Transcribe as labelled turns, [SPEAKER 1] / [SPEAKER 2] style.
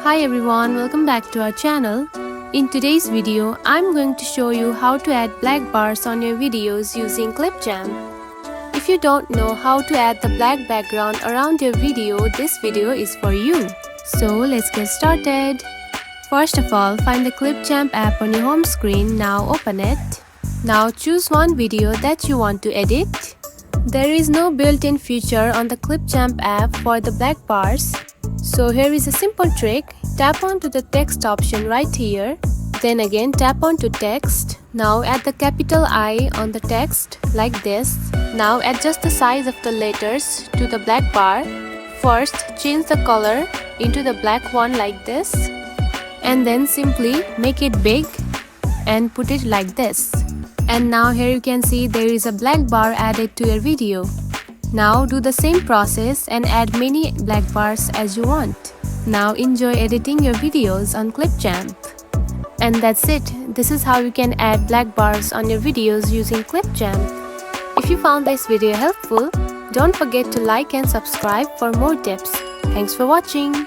[SPEAKER 1] Hi everyone, welcome back to our channel. In today's video, I'm going to show you how to add black bars on your videos using Clipchamp. If you don't know how to add the black background around your video, this video is for you. So let's get started. First of all, find the Clipchamp app on your home screen. Now open it. Now choose one video that you want to edit. There is no built-in feature on the Clipchamp app for the black bars. So here is a simple trick. Tap onto the text option right here. Then again tap onto text. Now add the capital I on the text like this. Now adjust the size of the letters to the black bar. First change the color into the black one like this. And then simply make it big and put it like this. And now here you can see there is a black bar added to your video. Now do the same process and add many black bars as you want. Now enjoy editing your videos on Clipchamp. And that's it. This is how you can add black bars on your videos using Clipchamp. If you found this video helpful, don't forget to like and subscribe for more tips. Thanks for watching.